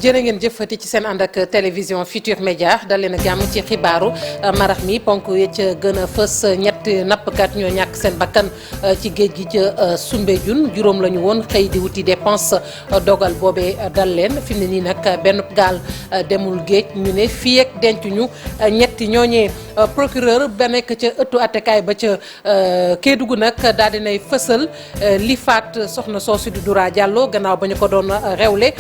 jërë ngeen jëfati ci seen ànd ak télévision Futur Média dal leen a jàmm ci xibaaru marax mi ponk yi ca gën a fës ñetti nappkat ñoo ñàkk seen bakkan ci géej gi ca Soumbédioune juróom la ñu woon xëy di wuti dépense dogal boobee dal leen fi mu ne nii nag benn gaal demul géej ñu ne fii ak denc ñu ñetti ñooñee procureur ba nekk ca ëttu attekaay ba ca Kédougou nag daal dinay fësal li faat soxna soosu di Doura Diallo gannaaw ba ñu ko doon rewle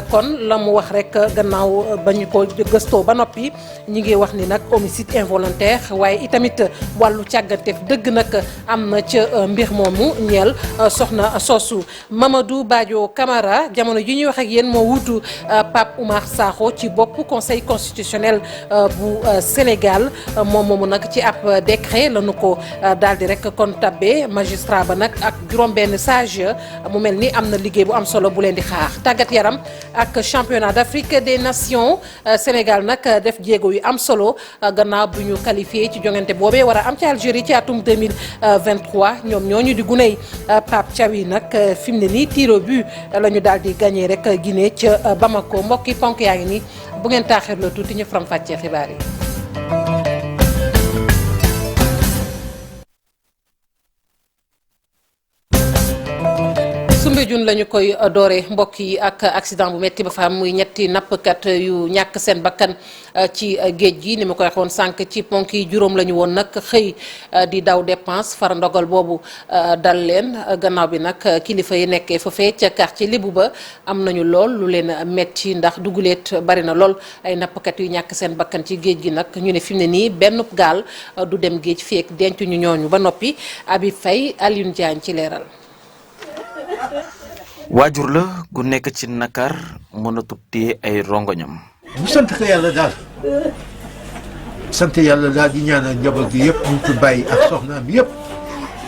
kon la mu wax rek gannaaw ba ñu ko gëstoo ba noppi ñi ngi wax ni nag homicide involontaire waaye itamit wàllu càgganteef dëgg nag am na ca mbir moomu ñeel soxna soosu. Mamadou Badio Camara jamono ji ñuy wax ak yéen moo wuutu Pape Oumar Sakho ci bopp conseil constitutionnel bu Sénégal moom moomu nag ci ab décret lañu ko daal di rek kon tabbee magistrat ba nag ak juróom-benn sage mu mel ni am na liggéey bu am solo bu leen di xaar tàggat yaram ak championnat d'Afrique des nations Sénégal nag def jéego yu am solo gannaaw bu ñu qualifié ci jongante boobee war a am ci Algérie ci atum 2023 ñoom ñooñu di guney Pape Thiaw nag fi mu ne nii tir au but la ñu daal di gagné rek Guinée ca Bamako mbokki ponk yaa ngi nii bu ngeen taaxirloo tuuti ñu faram fàccee xibaar yi. Soumbédioune la ñu koy doore mbokk yi ak accident bu metti ba fa am muy ñetti nappkat yu ñàkk seen bakkan ci géej gi ni ma koy waxoon sànq ci ponk yi juróom la ñu woon nag xëy di daw dépense far ndogal boobu dal leen gannaaw bi nag kilifa yi nekkee foofee ca quartier Lébu ba am nañu lool lu leen metti ndax duguleet bari na lool ay nappkat yu ñàkk seen bakkan ci géej gi nag ñu ne fi mu ne nii benn gaal du dem géej fii ak denc ñu ñooñu ba noppi Abi Faye Alioune Diagne ci leeral. waajur la gu nekk ci nakar mënatu téye ay rongoñam. bu sant ko yàlla daal sant yàlla daal di ñaanal njaboot gi yëpp ñu ko bàyyi ak soxnaam yëpp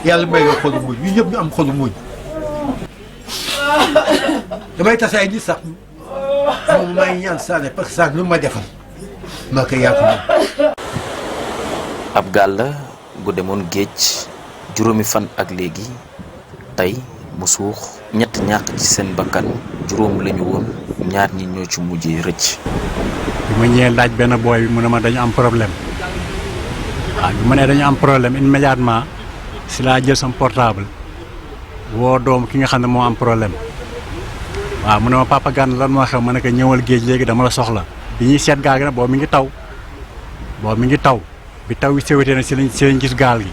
yàlla may la xolu muñ ñu ñëpp ñu am xolu muñ damay tase ay nit sax moom may ñaan saane parce que sax lu ma defal maa ko yaatu moom. ab gaal la gu demoon géej juróomi fan ak léegi tey mu suux ñett ñàkk ci seen bakkan juróom lañu woon ñaar ñi ñoo ci mujjee rëcc. bi ma ñëwee laaj benn booy bi mu ne ma dañu am problème waaw bi ma nee dañu am problème immédiatement si laa jël sama portable woo doom ki nga xam ne moo am problème waaw mu ne ma papa Gana lan moo xew ma ne ko ñëwal géej léegi dama la soxla. bi ñuy seet gaal gi nag boobu mi ngi taw bi taw bi sewetee na si lañ gis gaal gi.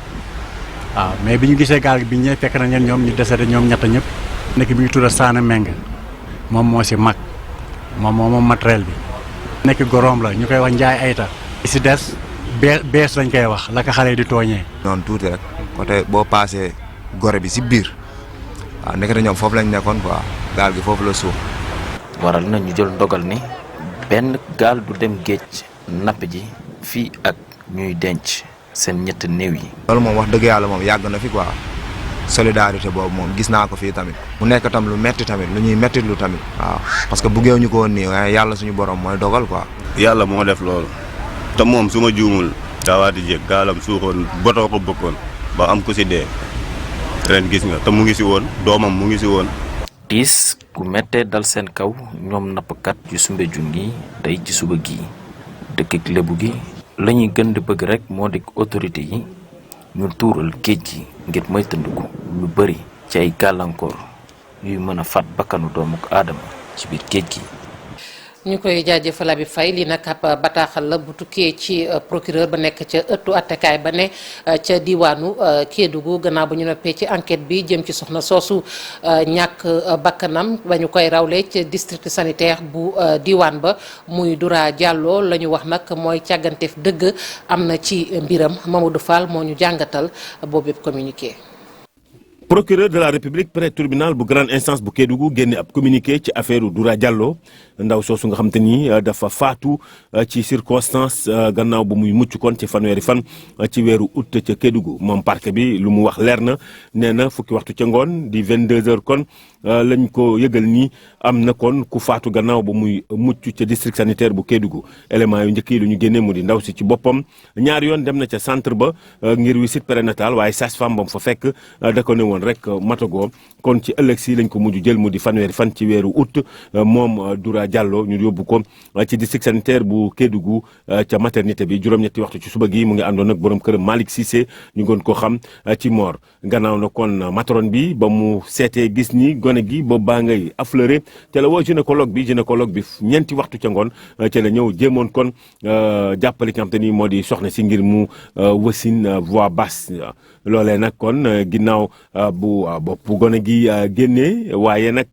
waaw mais bi ñu gisee gaal gi bi ñëwee fekk na ñoom ñu desete ñoom ñett ñëpp nekk bi ñu tudd Saana Meng moom moo si mag moom matériel bi nekk gorom la ñu koy wax Njaay Ayta si des bees lañ koy wax la ko xale di tooñee noonu tuuti rek côté boo paasee gore bi si biir waaw nekkate ñoom foofu lañ nekkoon quoi gaal gi foofu la suuf waral na ñu jël ndogal ni benn gaal du dem géej napp ji fii ak ñuy denc seen ñett néew yi. loolu moom wax dëgg yàlla moom yàgg na fi quoi solidarité boobu moom gis naa ko fii tamit mu nekk tam lu metti tamit lu ñuy metti lu tamit waaw parce que buggee ñu ko woon nii waaye yàlla suñu borom mooy dogal quoi. yàlla moo def loolu te moom su ma juumul daawaati jéeg gaalam suuxoon botoo ko bëggoon ba am ku si dee ren gis nga te mu ngi si woon doomam mu ngi si woon. tiis ku mettee dal seen kaw ñoom nappkat yu Soumbédioune gi tey ci suba gi dëkk Lébu gi. la ñuy gën di bëgg rek moo di autorité yi ñu tuural géej gi ngir moytandiku lu bëri ci ay gàllankoor yuy mën a faat bakkanu doomu aadama ci biir géej gi. ñu koy jaajëfal bi fay lii nag ab bataaxal la bu tukkee ci procureur ba nekk ca ëttu attekaay ba ne ca diwaanu Kédougou gannaaw ba ñu noppee ci enquête bi jëm ci soxna soosu ñàkk bakkanam ba ñu koy rawle ca district sanitaire bu diwaan ba muy Doura Diallo la ñu wax nag mooy càgganteef dëgg am na ci mbiram Mamadou Fall moo ñu jàngatal boobu yëpp communiqué. procureur de la république près tribunal bu grande instance bu Kédougou génne ab communiqué ci affaire Doura Diallo ndaw soosu nga xam te ni dafa faatu ci circonstance gannaaw bu muy mucc kon ci fanweeri fan ci weeru août ca Kédougou moom parquet bi lu mu wax leer na nee na fukki waxtu ca ngoon di 22h kon lañ ko yëgal ni am na kon ku faatu gannaaw ba muy mucc ca district sanitaire bu Kédougou élément yu njëkk yi lu ñu génnee mu di ndaw si ci boppam ñaari yoon dem na ca centre ba ngir visite prénatale waaye sage-femme ba mu fa fekk da ko ne woon rek matagoo kon ci ëllëg si lañ ko mujj jël mu di fanweeri fan ci weeru août moom Doura Diallo ñu yóbbu ko ci district sanitaire bu Kédougou ca maternité bi juróom-ñetti waxtu ci suba gi mu ngi àndoon ak borom këram Malick Cissé ñu gën ko xam ci Mor gannaaw na kon matron bi ba mu seetee gis ni gone gi boobu baa ngay affleuré te la woo gynécologue bi ñeenti waxtu ca ngoon ca la ñëw jéemoon kon jàppale ki nga xam te ni moo di soxna si ngir mu wasin voix basse loolee nag kon ginnaaw bu bopp gone gi génnee waaye nag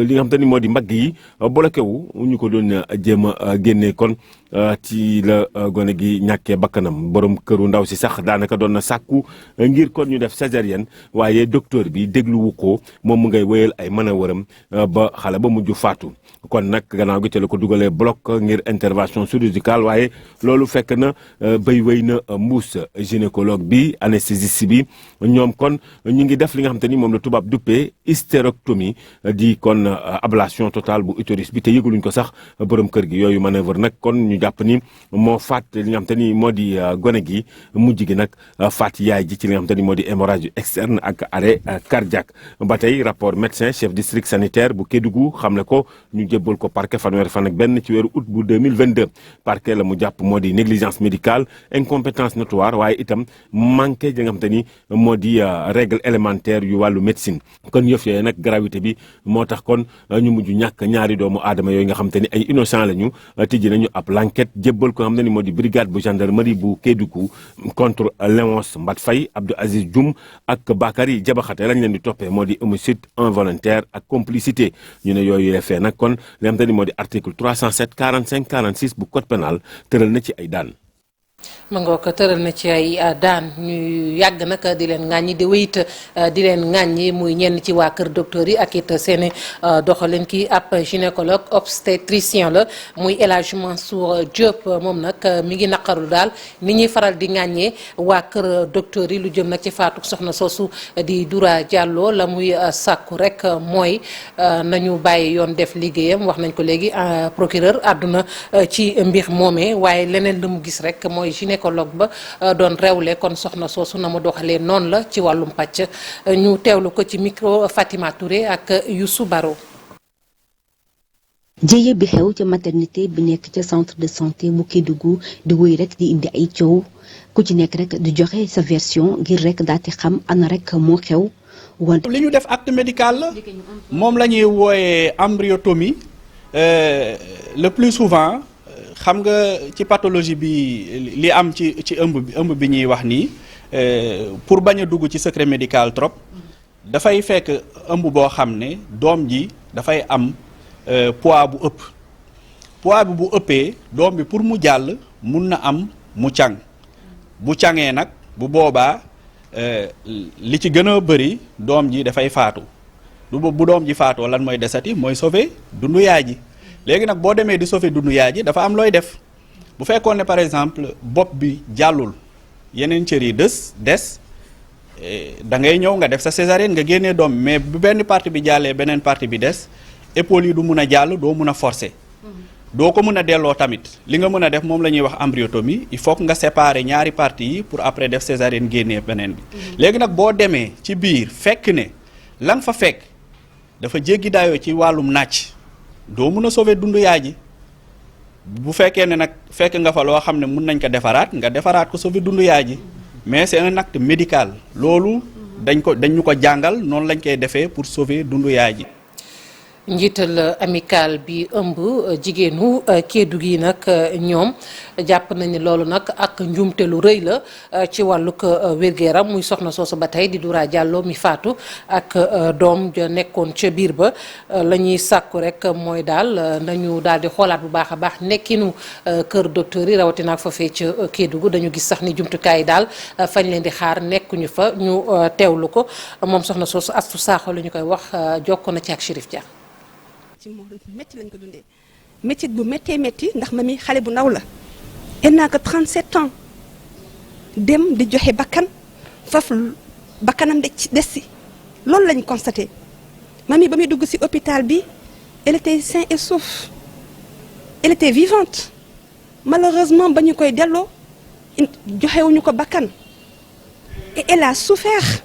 li nga xam te ni moo di mbagg yi bloqué wu ñu ko doon jéem a génnee kon ci la gone gi ñàkkee bakkanam borom këru ndaw si sax daanaka doon na sàkku ngir kon ñu def césarienne waaye docteur bi dégluwu ko moom mu ngay wéyal ay manœuvram ba xale ba mujj faatu kon nag gannaaw gi te la ko dugalee bloc ngir intervention chirurgicale waaye loolu fekk na béy wéy na mbuus gynécologue bi anesthésiste bi ñoom kon ñu ngi def li nga xam te ni moom la tubaab duppee hystérectomie di kon ablation totale bu utérus bi te yëguluñ ko sax borom kër gi yooyu manœuvre nag kon ñu jàpp ni moo faat li nga xam te ni moo di gone gi mujj gi nag faat yaay ji ci li nga xam te ni moo di hémorragie externe ak arrêt cardiaque ba tey rapport médecin chef district sanitaire bu Kédougou xam ne ko ñu jébbal ko parquet fanweeri fan ak benn ci weeru août bu 2022 parquet la mu jàpp moo di négligence médicale incompétence notoire waaye itam manqué li nga xam te ni moo di règle élémentaire yu wàllu médecine kon yëf yooyu nag gravité bi moo tax kon ñu mujj ñàkk ñaari doomu aadama yooyu nga xam te ni ay innocent la ñu tijji nañu ab l'enquête jébbal ko xam ne ni moo di brigade bu gendarmerie bu Kédougou contre Léonce Mbat Faye Abdou Aziz Dioum ak Bakary Diabakhate lañ leen di toppee moo di homicide involontaire ak complicité ñu ne yooyu fee nag kon li nga xam te ni moo di article 307 45 46 bu code pénal tëral na ci ay daan. ma ngoo ko tëral na ci ay daan ñu yàgg nag di leen ŋàññi di wéyit di leen ŋàññi muy ñenn ci waa kër docteur yi ak it seeni doxalin kii ab gynécologue obstétricien la muy El Hadj Mansour Diop moom nag mi ngi naqaru daal ni ñuy faral di ŋàññee waa kër docteur yi lu jëm nag ci faatu soxna soosu di Doura Diallo la muy sàkku rek mooy nañu bàyyi yoon def liggéeyam wax nañ ko léegi procureur àdduna ci mbir moomee waaye leneen la mu gis rek mooy gynécologue ba doon rewle kon soxna soosu na mu doxalee noonu la ci wàllum pàcc ñu teewlu ko ci micro Fatima Touré ak Youssou Baro. jéye bi xew ca maternité bi nekk ca centre de santé bu Kédougou di wéy rek di indi ay coow ku ci nekk rek di joxe sa version ngir rek daal di xam ana rek moo xew. wante li ñu def acte médical la moom la ñuy wooyee embryotomie le plus souvent. xam nga ci pathologie bi li am ci ëmb bi ñuy wax nii pour bañ a dugg ci secret médical trop dafay fekk ëmb boo xam ne doom ji dafay am poids bu ëpp poids bi bu ëppee doom bi pour mu jàll mun na am mu càng bu cangee nag bu boobaa li ci gën a bëri doom ji dafay faatu bu doom ji faatoo lan mooy desati mooy sauver dundu yaay ji léegi nag boo demee di sauver dundu yaay ji dafa am looy def bu fekkoon ne par exemple bopp bi jàllul yeneen cër yi des da ngay ñëw nga def sa césarienne nga génnee doom mais bu benn partie bi jàllee beneen partie bi des épaules yi du mun a jàll doo mun a forcer doo ko mun a delloo tamit li nga mën a def moom la ñuy wax embryotomie il faut que nga séparer ñaari parties yi pour après def césarienne génnee beneen bi léegi nag boo demee ci biir fekk ne la nga fa fekk dafa jéggi daayoo ci wàllum nàcc doo mun a sauver dundu yaay ji bu fekkee ne nag fekk nga fa loo xam ne mun nañ ko defaraat nga defaraat ko sauver dundu yaay ji mais c'est un acte médical loolu dañ ñu ko jàngal noonu lañ koy defee pour sauver dundu yaay ji. njiital amical bi ëmb jigéenu Kédougou yi nag ñoom jàpp nañu loolu nag ak njuumte lu rëy la ci wàllug wér-gu-yaram muy soxna soosu ba tey di Doura Diallo mi faatu ak doom ja nekkoon ca biir ba la ñuy sàkku rek mooy daal nañu daal di xoolaat bu baax a baax nekkinu kër docteur yi rawatina ak foofee ca Kédougou dañu gis sax ni jumtukaay yi daal fañ leen di xaar nekkuñu fa ñu teewlu ko moom soxna soosu Astou Sakho lu ñu koy wax jokko na ci ak Chérif Dia. ci moom métti lañ ko dundee métti bu méttee métti ndax mami xale bu ndaw la elle n'a que 37 ans dem di joxe bakkan faf bakkanam des si loolu lañ constaté mami ba muy dugg ci hôpital bi elle était saine et sauf elle était vivante malheureusement ba ñu koy delloo joxewuñu ko bakkan et elle a souffert.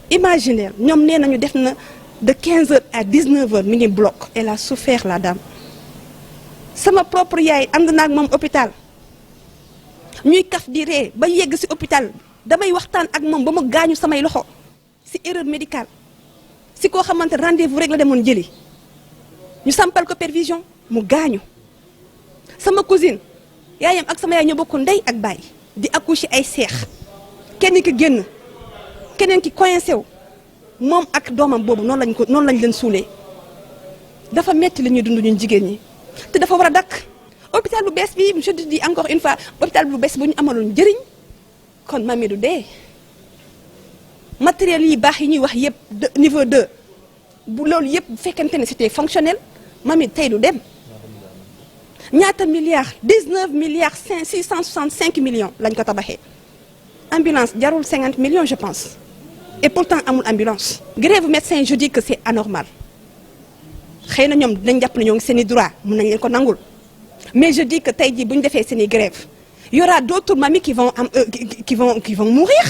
Imaginez ñoom nee nañu def na de 15 heures à 19 heures mi ngi bloc elle a souffert la dame sama propre yaay ànd naa ak moom hôpital ñuy kaf di ree ba yegg ci hôpital damay waxtaan ak moom ba mu gaañu samay loxo ci erreur médicale ci koo xamante rendez-vous rek la demoon jëli ñu sampal ko perfusion mu gaañu sama cousine yaayam ak sama yaay ñoo bokk ndey ak baay di accoucher ay seex kenn ki génn keneen ki coincé wu moom ak doomam boobu noonu lañ leen suulee dafa metti la ñuy dund ñun jigéen ñi te dafa war a dakk hôpital bu bees bi je dis encore une fois hôpital bu bees bu ñu amaloon njëriñ kon mami du dee matériel yi baax yi ñuy wax yëpp niveau 2 bu loolu yëpp bu fekkente ne c'était fonctionnel mami tey du dem ñaata milliards 19 milliards 665 millions lañ ko tabaxee ambulance jarul 50 millions je pense et pourtant amul ambulance grève médecin je dis que c'est anormal xëy na ñoom dinañ jàpp ne ñoo ngi seen i droit mun nañ leen ko nangul mais je dis que tey jii bu ñu defee seen i grève y aura d'autres mamies qui vont mourir.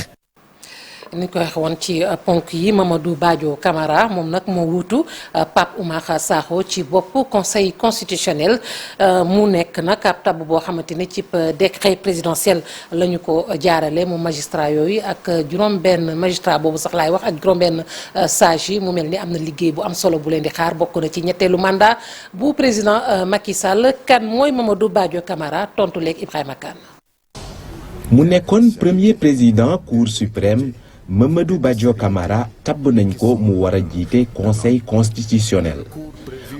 ni ko waxee woon ci ponk yi Mamadou Badio Camara moom nag moo wuutu Pape Oumar Sakho ci bopp conseil constitutionnel mu nekk nag ab tabb boo xamante ni ci décret présidentiel la ñu ko jaarale moom magistrat yooyu ak juróom-benn magistrat boobu sax laay wax ak juróom-benn sage yi mu mel ni am na liggéey bu am solo bu leen di xaar bokk na ci ñetteelu mandat bu président Macky Sall kan mooy Mamadou Badio Camara tontu leeg Ibrahima Kane. mu nekkoon premier président cour suprême. Mamadou Badio Camara tabb nañ ko mu war a jiite conseil constitutionnel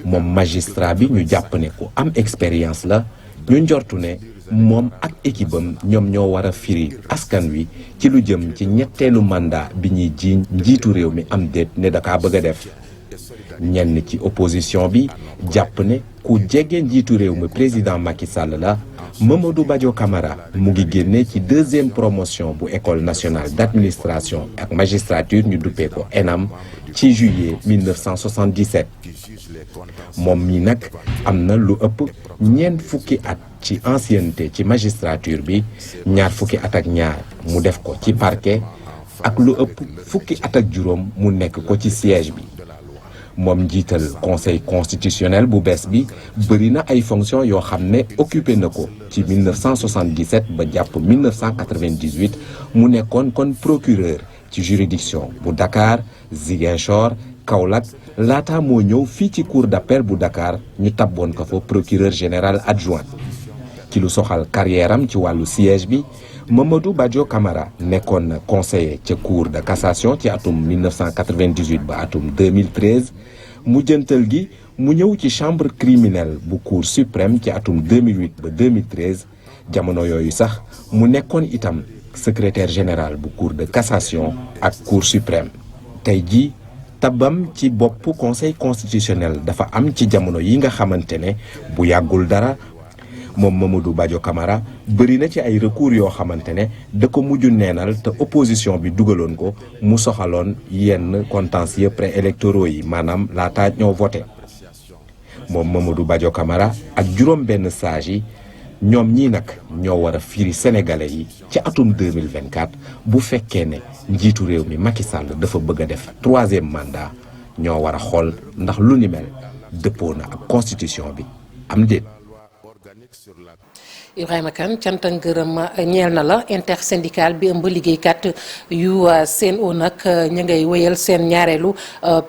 moom magistrat bi ñu jàpp ne ku am expérience la ñu njortu ne moom ak équipe am ñoom ñoo war a firi askan wi ci lu jëm ci ñetteelu mandat bi ñuy jiiñ njiitu réew mi am déet ne da kaa bëgg a def ñenn ci opposition bi jàpp ne ku jege njiitu réew mi président Macky Sall la Mamadou Badio Camara mu ngi génne ci deuxième promotion bu école nationale d'administration ak magistrature ñu duppee ko ENAM ci juillet 1977 moom mi nag am na lu ëpp ñeent fukki at ci ancienneté ci magistrature bi ñaar fukki at ak ñaar mu def ko ci parquet ak lu ëpp fukki at ak juróom mu nekk ko ci siège bi moom njiital conseil constitutionnel bu bees bi bëri na ay fonctions yoo xam ne occupé na ko ci 1977 ba jàpp 1998 mu nekkoon kon procureur ci juridiction bu Dakar Ziguinchor Kaolack laata moo ñëw fii ci cour d'appel bu Dakar ñu tabboon ko fa procureur général adjoint ci lu soxal carrière am ci wàllu siège bi Mamadou Badio Camara nekkoon na conseiller ca cour de cassation ci atum 1998 ba atum 2013 mu jëntal gi mu ñëw ci chambre criminelle bu cour suprême ci atum 2008 ba 2013 jamono yooyu sax mu nekkoon itam secrétaire général bu cour de cassation ak cour suprême tey jii tabam ci bopp conseil constitutionnel dafa am ci jamono yi nga xamante ne bu yàggul dara moom Mamadou Badio Camara bëri na ci ay recours yoo xamante ne da ko mujj neenal te opposition bi dugaloon ko mu soxaloon yenn contentieux préélectoraux yi maanaam laata ñoo voté moom Mamadou Badio Camara ak juróom benn sage yi ñoom ñii nag ñoo war a firi sénégalais yi ci atum 2024 bu fekkee ne njiitu réew mi Macky Sall dafa bëgg a def troisième mandat ñoo war a xool ndax lu ni mel dëppoo na ak constitution bi am déet. Ibrahima Kane cant ak ngërëm ñeel na la intersyndical bi ëmb liggéeykat yu CNO nag ñu ngay wéyal seen ñaareelu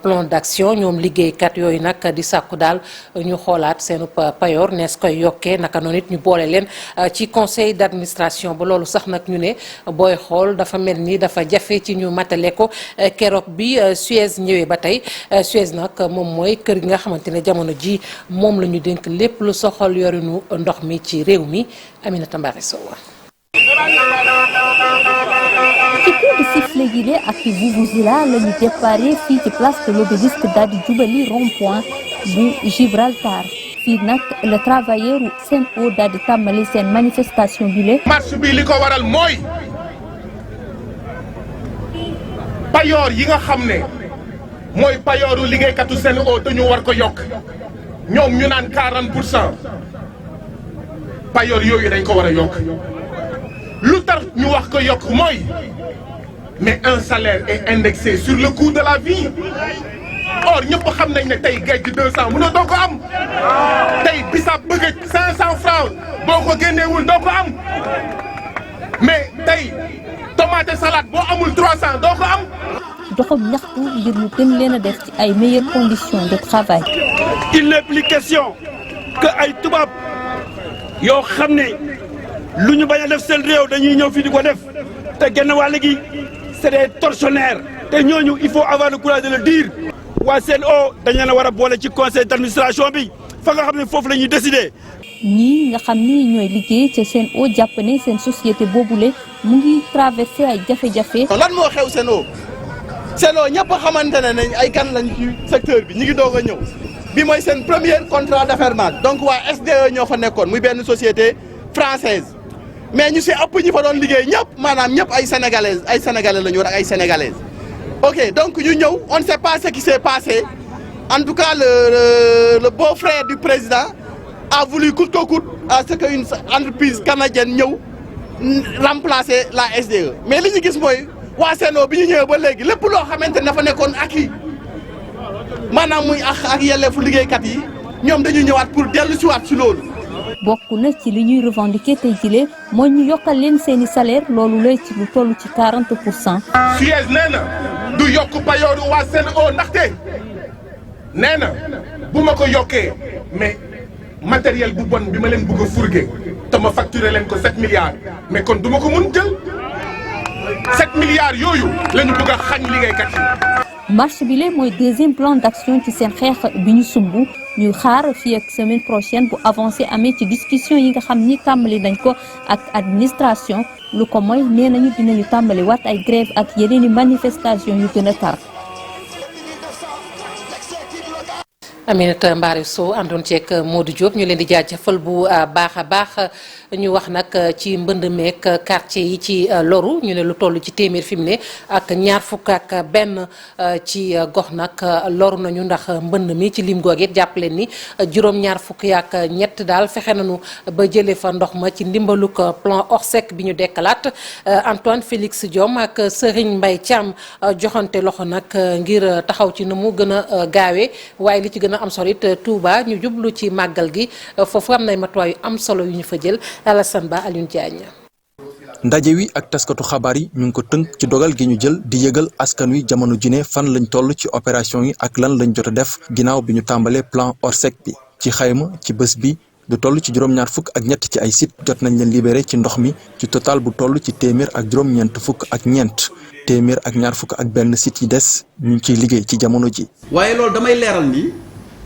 plan d'action ñoom liggéeykat yooyu nag di sàkku daal ñu xoolaat seenu payoor nees koy yokkee naka noonu it ñu boole leen ci conseil d'administration ba loolu sax nag ñu ne booy xool dafa mel ni dafa jafe ci ñu matale ko keroog bi Suez ñëwee ba tey Suez nag moom mooy kër gi nga xamante ne jamono ji moom la ñu dénk lépp lu soxal yorinu ndox mi ci réew mi Aminata Mbaare Sow. ci coup de sifflet yi la ak vuvuzela la ñu déparé fii ci place de l'Obélisque daal di jubali rond-point bu Gibraltar fii nag le travailleur CNO daal di tàmbali seen manifestation bi la. marche bi li ko waral mooy payoor yi nga xam ne mooy payooru liggéeykatu Sen'Eau te ñu war ko yokk ñoom ñu naan 40% payoor yooyu dañ ko war a yokk lu tax ñu wax ko yokk mooy mais un salaire est indexé sur le coût de la vie or ñëpp xam nañ ne tey géej gi 200 mënoo doo ko am tey bisaab bëgg 500 francs boo ko génneewul doo ko am mais tey tomate salade boo amul 300 doo ko am. doxam ñaxtu ngir ñu gën leen a def ci ay meilleures conditions de travail. il n'est plus question que ay tubaab yoo xam ne lu ñu bañ a def seen réew dañuy ñëw fii di ko def te genn wàll gi c'est des tortionnaires te ñooñu il faut avoir le courage de le dire. waa Sen'Eau dañ leen a war a boole ci conseil d'administration bi fa nga xam ne foofu la ñuy décider. ñii nga xam ni ñooy liggéey ca Sen'Eau jàpp ne seen société boobule mu ngi traversé ay jafe-jafe. lan moo xew Sen'Eau ñëpp xamante ne nañ ay kan lañ ci secteur bi ñu ngi doog a ñëw bi mooy seen premier contrat d'affermage donc waa SDE ñoo fa nekkoon muy benn société française mais ñu si ëpp ñi fa doon liggéey ñëpp maanaam ñëpp ay sénégalais la ñu war ak ay sénégalaises. ok donc ñu ñëw on ne sait pas ce qui s'est passé en tout cas le beau-frère du président a voulu coûte que coûte à ce qu'une entreprise canadienne ñëw remplacer la SDE mais li ñu gis mooy waa Sen'Eau bi ñu ñëwee ba léegi lépp loo xamante ne dafa nekkoon ak yi maanaam muy ak yelleefu liggéeykat yi ñoom dañuy ñëwaat pour dellu si waat si loolu. bokk na ci li ñuy revendiquer tey jile mooy ñu yokkal leen seeni salaire loolu lay ci lu toll ci 40%. Suez nee na du yokk payooru waa Sen'Eau ndaxte nee na bu ma ko yokkee mais matériel bu bon bi ma leen bëgg a fourguer te ma facturer leen ko 7 milliards mais kon du ma ko mun jël 7 milliards yooyu la ñu bëgg a xañ liggéeykat yi. marche bi mooy deuxième plan d'action ci seen xeex bi ñu sumb ñuy xaar fii ak semaine prochaine bu avancé amee ci discussion yi nga xam ni tàmbali nañ ko ak administration lu ko mooy nee nañu dinañu tàmbali waat ay grève ak yeneen i manifestation yu gën a tar. Aminata Mbaare Sow àndoon ceeg Modou Diop ñu leen di jaajëfal bu baax a baax ñu wax nag ci mbënd meek quartier yi ci loru ñu ne lu toll ci téeméer fi mu ne ak ñaar fukk ak benn ci gox nag loru nañu ndax mbënd mi ci lim googu it jàpp leen ni juróom-ñaar fukk ak ñett daal fexe nañu ba jëlee fa ndox ma ci ndimbaluk plan Orsec bi ñu dekkalaat Antoine Félix Diome ak Serigne Mbaye Thiam joxante loxo nag ngir taxaw ci nu mu gën a gaawee waaye li ci gën am solo it Touba ñu jublu ci màggal gi foofu am nay matuwaay yu am solo yu ñu fa jël Alassane Ba Alioune Diagne. ndaje wi ak taskatu xabaar yi ñu ngi ko tënk ci dogal gi ñu jël di yëgal askan wi jamono ji ne fan lañ toll ci opération yi ak lan lañ jot a def ginnaaw bi ñu tàmbalee plan Orsec bi ci xayma ci bés bi du toll ci juróom-ñaar fukk ak ñett ci ay site jot nañ leen libéré ci ndox mi ci total bu toll ci téeméer ak juróom-ñeent fukk ak ñeent téeméer ak ñaar fukk ak benn site yi des ñu ngi ciy liggéey ci jamono ji. waaye loolu damay leeral ni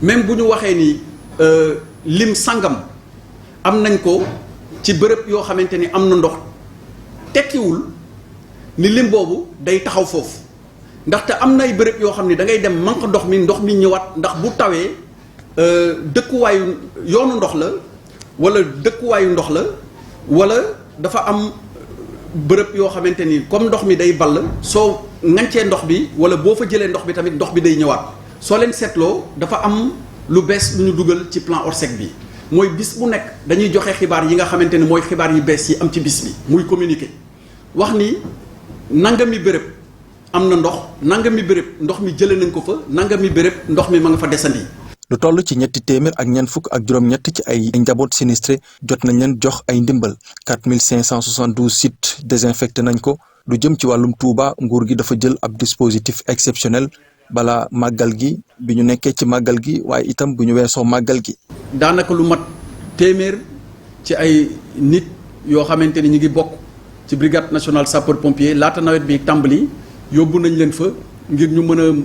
même bu ñu waxee ni lim sangam am nañ ko ci bërëb yoo xamante ni am na ndox tekkiwul ni lim boobu day taxaw foofu ndaxte am nay bërëb yoo xam ni da ngay dem manque ndox mi ñëwaat ndax bu tawee dëkkuwaayu yoonu ndox la wala dëkkuwaayu ndox la wala dafa am bërëb yoo xamante ni comme ndox mi day ball soo ŋancee ndox bi wala boo fa jëlee ndox bi tamit ndox bi day ñëwaat soo leen seetloo dafa am lu bees lu ñu dugal ci plan Orsec bi mooy bis bu nekk dañuy joxe xibaar yi nga xamante ni mooy xibaar yu bees yi am ci bis bi muy communiqué wax ni nangami béréb am na ndox nangami béréb ndox mi jëlee nañ ko fa nangami béréb ndox mi ma nga fa desandi. lu toll ci ñetti téeméer ak ñeent fukk ak juróom-ñett ci ay njaboot sinistré jot nañ leen jox ay ndimbal 4572 sites désinfecté nañ ko lu jëm ci wàllum Touba nguur gi dafa jël ab dispositif exceptionnel bala màggal gi bi ñu nekkee ci màggal gi waaye itam bu ñu weesoo màggal gi. daanaka lu mat téeméer ci ay nit yoo xamante ni ñu ngi bokk ci brigade nationale sapeur pompier laata nawet bi tàmbali yóbbu nañ leen fa ngir ñu mën a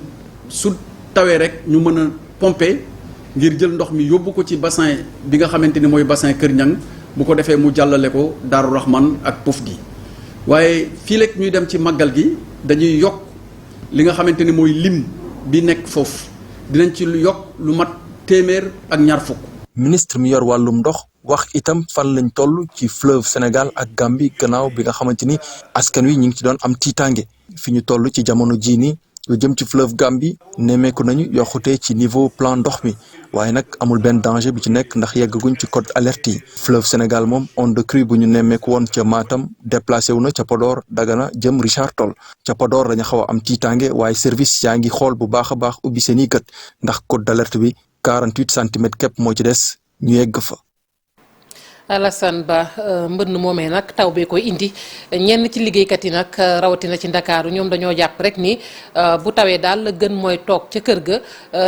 su tawee rek ñu mën a pomper ngir jël ndox mi yóbbu ko ci bassin bi nga xamante ni mooy bassin Kër Ñang bu ko defee mu jàllale ko Daaru Rahman ak Pouf gi waaye fii rek ñuy dem ci màggal gi dañuy yokk li nga xamante ni mooy lim bi nekk foofu dinañ ci yokk lu mat téeméer ak ñaar fukk. ministre mi yor wàllum ndox wax itam fan lañ toll ci fleuve Sénégal ak Gambie gannaaw bi nga xamante ni askan wi ñu ngi ci doon am tiitaange fi ñu toll ci jamono jii nii lu jëm ci fleuve Gambie nemmeeku nañu yokkute ci niveau plan ndox mi waaye nag amul benn danger bi ci nekk ndax yeggaguñ ci code alerte yi fleuve Sénégal moom onde de crue bu ñu nemmeeku woon ca Matam déplacé wu na ca Podor Dagana jëm Richard Toll ca Podor dañu xaw a am tiitaange waaye service yaa ngi xool bu baax a baax ubbi seen i gët ndax code d'alerte bi 48 centimètres képp moo ci des ñu yegg fa. Alassane Ba mbënn moomee nag taw bee koy indi ñenn ci liggéeykat yi nag rawatina ci Ndakaaru ñoom dañoo jàpp rek ni bu tawee daal la gën mooy toog ca kër ga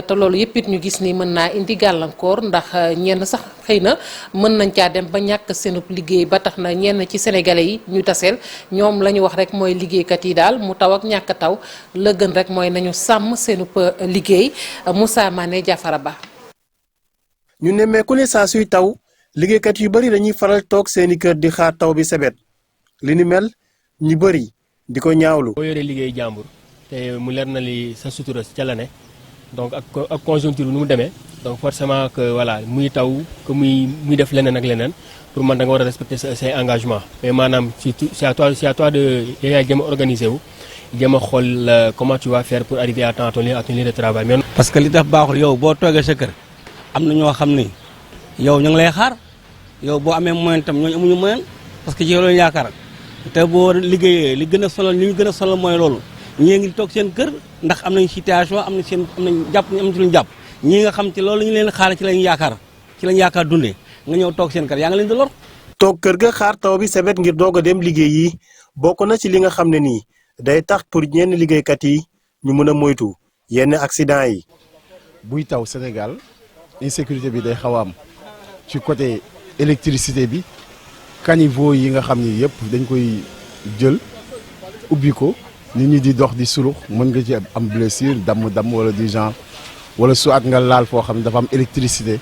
te loolu yëpp it ñu gis ni mën naa indi gàllankoor ndax ñenn sax xëy na mën nañ caa dem ba ñàkk seenub liggéey ba tax na ñenn ci sénégalais yi ñu taseel ñoom la ñu wax rek mooy liggéeykat yi daal mu taw ak ñàkk taw la gën rek mooy nañu sàmm seenub liggéey Moussa Mané Diafara Ba. ñu nemmeeku ne saa suy taw. liggéeykat yu bari dañuy faral toog seeni kër di xaar taw bi sebet li ni mel ñu bari di ko ñaawlu. boo yoree liggéey jàmbur te mu leer na li sa sutura ca la ne donc ak conjoncture bi nu mu demee donc forcément que voilà muy taw que muy def leneen ak leneen pour man da nga war a respecter say engagement mais maanaam c'est à toi de yaay jëm a organiser wu jëm a xool comment tu vas faire pour arriver à temps à ton lieu de travail. parce que li tax baaxul yow boo toogee sa kër am na ñoo xam ni yow ñu ngi lay xaar. yow boo amee moyen tam ñooñu amuñu moyen parce que ci yow lañu yaakaar te boo liggéeyee li gën a sonal li ñu gën a sonal mooy loolu ñii ngi toog seen kër ndax am nañ situation am nañ jàpp am ci luñu jàpp ñii nga xam ci loolu ñu leen xaar ci lañ yaakaar dundee nga ñëw toog seen kër yaa ngi leen di lor. toog kër ga xaar taw bi sebet ngir doog a dem liggéey yi bokk na ci li nga xam ne nii day tax pour ñenn liggéeykat yi ñu mën a moytu yenn accident yi. buy taw Sénégal insécurité bi day xaw a am ci côté électricité bi caniveau yi nga xam ni yëpp dañ koy jël ubbi ko nit ñi di dox di surux mën nga ci am blessure damm wala du genre wala su at nga laal foo xam ne dafa am électricité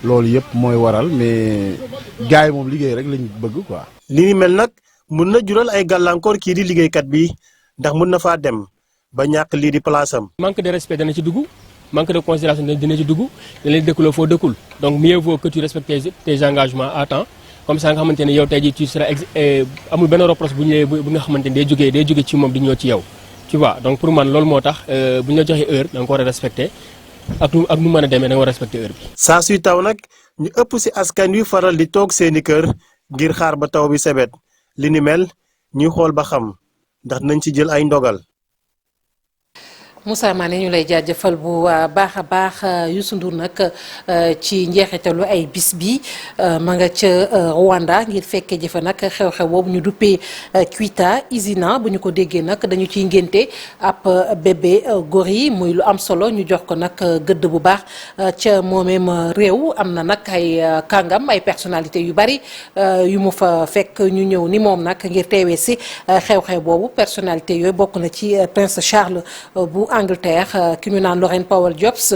loolu yëpp mooy waral mais gars yi moom liggéey rek lañ bëgg quoi. li ni mel nag mun na jural ay gàllankoor kii di liggéeykat bi ndax mun na faa dem ba ñàkk lii di place am. manque de respect dana ci dugg. manque de considération dina ci dugg da leen dëkkuloo foo dëkkul donc mieux vaut que tu respectes tes engagements à temps comme ça nga xamante ne yow tey jii tu seras amul benn reproche bu nga xamante ne day jógee ci moom di ñëw ci yow tu vois donc pour man loolu moo tax bu ñu la joxee heure da nga ko war a respecter ak nu mën a demee da nga war a respecter heure bi. saa suy taw nag ñu ëpp ci askan wi faral di toog seeni kër ngir xaar ba taw bi sebet li ni mel ñuy xool ba xam ndax nañ ci jël ay ndogal. Moussa Mané ñu lay jaajëfal bu baax a baax Youssou Ndour nag ci njeexitalu ay bis bi ma nga ca Rwanda ngir fekkee jëfa nag xew-xew boobu ñu duppee Kwita Izina bu ñu ko déggee nag dañu ciy ngénte ab bébé gorille muy lu am solo ñu jox ko nag gëdd bu baax ca moomeem réew am na nag ay kàngam ay personnalité yu bari yu mu fa fekk ñu ñëw ni moom nag ngir teewee si xew-xew boobu personnalité yooyu bokk na ci Prince Charles bu Angleterre ki ñu naan Lorraine Powell Jobs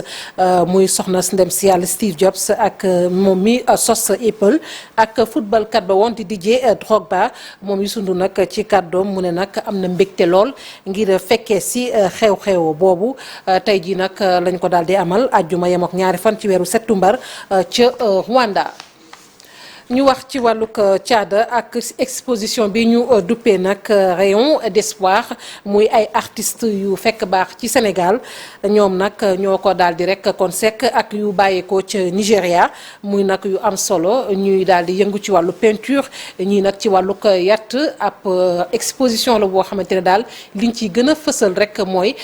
muy soxna ndem si yàlla Steve Jobs ak moom mi sos Apple ak football kat ba woon di Didier Drogba moom Youssou Ndour nag ci kàddoom mu ne nag am na mbégte lool ngir fekkee si xew-xew boobu tey jii nag lañ ko daal di amal àjjuma yem ak ñaari fan ci weeru septembre ca Rwanda. ñu wax ci wàllug caada ak exposition bi ñu duppee nag rayon d'espoir muy ay artistes yu fekk baax ci Sénégal ñoom nag ñoo ko daal di rek kon sekk ak yu bàyyeekoo ca Nigéria muy nag yu am solo ñuy daal di yëngu ci wàllu peinture ñii nag ci wàllug yatt ab exposition la boo xamante ne daal liñ ciy gën a fësal rek mooy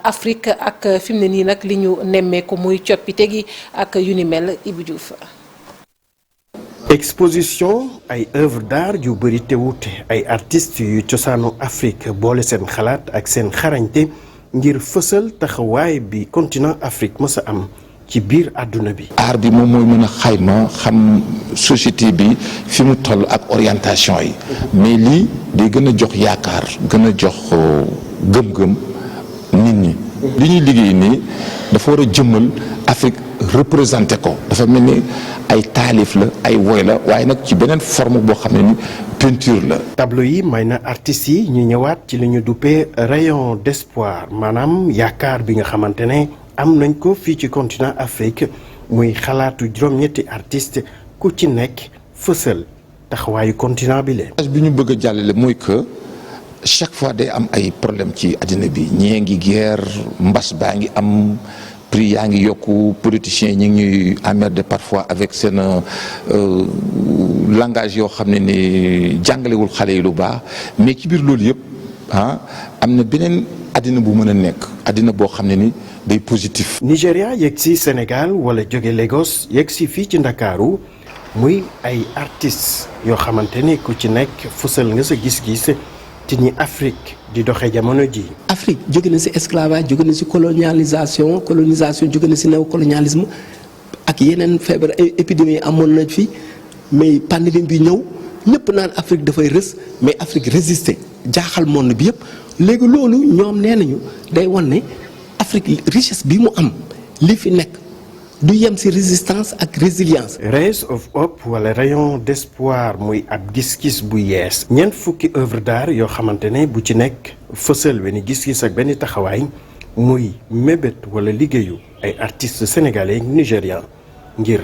Afrique ak fi mu ne nii nag li ñu nemmeeku muy coppite gi ak yu ni mel Ibou Diouf. exposition ay œuvre d'art yu bëri te wuute ay artistes yu cosaanu Afrique boole seen xalaat ak seen xarañte ngir fësal taxawaay bi continent Afrique mës a am ci biir àdduna bi. art bi moom mooy mën a xayma xam société bi fi mu toll ak orientation yi mais lii day gën a jox yaakaar gën a jox gëm-gëm nit ñi. li ñuy liggéey nii dafa war a jëmmal Afrique représenté ko dafa mel ni ay taalif la ay woy la waaye nag ci beneen forme boo xam ne ni peinture la. tableau yi may na artistes yi ñu ñëwaat ci li ñu duppee rayon d'espoir maanaam yaakaar bi nga xamante ne am nañ ko fii ci continent Afrique muy xalaatu juróom-ñetti artistes ku ci nekk fësal taxawaayu continent bi leen. bi ñu bëgg a jàllale mooy que chaque fois day am ay problème ci àddina bi ñee ngi guerre mbas baa ngi am prix yaa ngi yokku politiciens ñi ngi ñuy emmerder parfois avec seen langage yoo xam ne ni jàngalewul xale yi lu baax mais ci biir loolu yëpp am na beneen àddina bu mën a nekk àddina boo xam ne ni day positif. Nigéria yegg si Sénégal wala jóge Lagos yegg si fii ci Ndakaaru muy ay artistes yoo xamante ni ku ci nekk fësal nga sa gis-gis ci ñi Afrique di doxee jamono ji. Afrique jóge na ci esclavage jóge na ci colonisation jóge na ci néocolonialisme ak yeneen feebar épidémie amoon na fi mais pandémie bi ñëw ñëpp naan Afrique dafay rës mais Afrique résister jaaxal monde bi yëpp léegi loolu ñoom nee nañu day wan ne Afrique richesse bi mu am li fi nekk du yem ci résistance ak résilience. Rays of Hope wala rayon d'espoir muy ab gis-gis bu yees. ñeent fukki œuvre d'art yoo xamante ne bu ci nekk fësal benn gis-gis ak benn taxawaay muy mébét wala liggéeyu ay artistes sénégalais ak nigérians ngir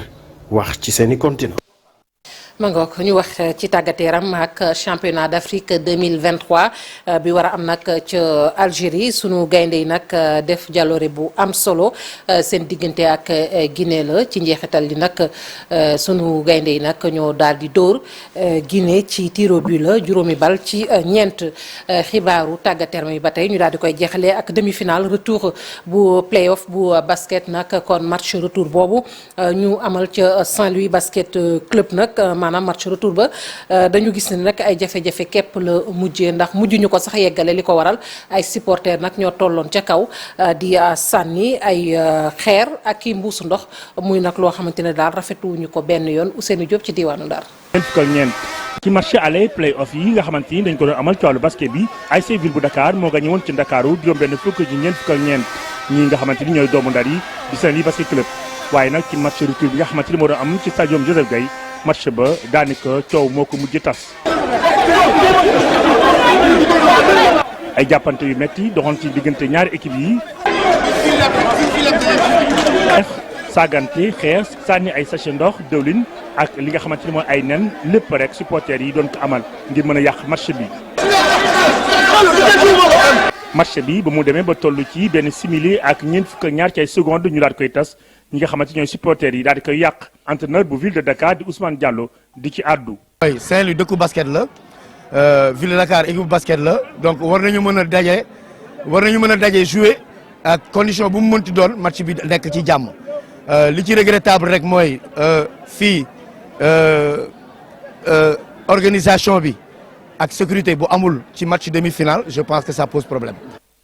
wax ci seeni continent. mangook ñu wax ci tàggat yaram ak championnat d'Afrique 2023 bi war a am nag ca Algérie sunu gaynde yi nag def jaloore bu am solo seen diggante ak Guinée la ci njeexital li nag sunu gaynde yi nag ñoo daal di dóor Guinée ci tiro but la juróomi bal ci ñeent xibaaru tàggat yaram yi ba tey ñu daal di koy jeexalee ak demi-finale retour bu play-off bu basket nag kon match retour boobu ñu amal ca Saint-Louis basket club nag. maanaam match retour ba dañu gis ne nag ay jafe-jafe képp la mujjee ndax mujjuñu ko sax yeggale li ko waral ay supporters nag ñoo tolloon ca kaw di sànni ay xeer ak i mbuusu ndox muy nag loo xamante ne daal rafetuwuñu ko benn yoon Ousseynou Diop ci diwaanu Ndar. ñeent ci match aller play-off yi nga xamante ni dañ ko doon amal ci wàllu basket bi ASC Ville bu Dakar moo gagné woon ci Ndakaaru juróom-benn fukk ci ñeent fukk ak ñeent ñi nga xamante ni ñooy doomu Ndar yi di Saint-Louis basket club waaye nag ci match retour bi nga xamante ni moo doon am ci stadium Joseph Gaye match ba daanaka coow moo ko mujj tas ay jàppante yu metti doxoon ci diggante ñaari équipe yi saagante xeex sànni ay sachet ndox dëwlin ak li nga xamante ni mooy ay nen lépp rek supporters yi doon ko amal ngir mën a yàq match bi match bi ba mu demee ba toll ci benn simili ak ñeent fukk ak ñaar ci ay secondes ñu daal koy tas ñi nga xamante ñooy supporters yi daal di koy yàq entraîneur bu ville de Dakar di Ousmane Diallo di ci àddu. oui Saint-Louis dëkku basket la ville de Dakar équipe basket la donc war nañu mën a daje jouer ak condition bu mu mënti doon match bi nekk ci jàmm li ci regrettable rek mooy fii organisation bi ak sécurité bu amul ci match demi-finale je pense que ça pose problème.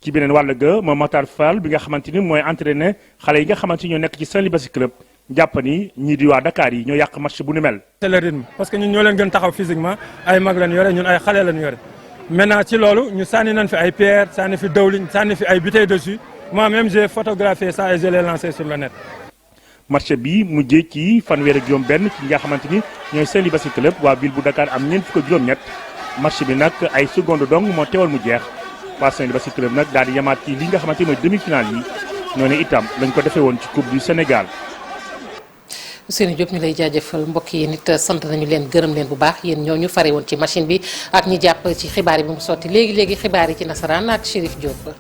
ci beneen wàll ga moom Matar Fall bi nga xamante ni mooy entraîné xale yi nga xamante ni ñoo nekk ci Saint-Louis Basket Club jàpp ni ñii di waa Dakar yi ñoo yàq match bu ni mel. c'est le rythme parce que ñun ñoo leen gën taxaw physiquement ay mag lañ yore ñun ay xale lañ yore maintenant ci loolu ñu sànni nañ fi ay pierre sànni fi dawliñ sànni fi ay bouteilles de jus moi-même j'ai photographié ça et je l'ai lancé sur le net. match bi mujjee ci fanweer ak juróom-benn ci nga xamante ni ñooy Saint-Louis Basket Club waa ville bu Dakar am ñeent fukk ak juróom-ñett match bi nag ay seconde dong moo teewal mu jeex. waa Saint-Louis Basket Club nag daal di yamaat ci li nga xamante ni mooy demi-finale yi noonu itam lañ ko defee woon ci coupe du Sénégal. Ousseynou Diop ñu lay jaajëfal mbokk yi nit sant nañu leen gërëm leen bu baax yéen ñoo ñu fare woon ci machine bi ak ñi jàpp ci xibaar yi bi mu sotti léegi xibaar yi ci nasaraan ak Chérif Diop.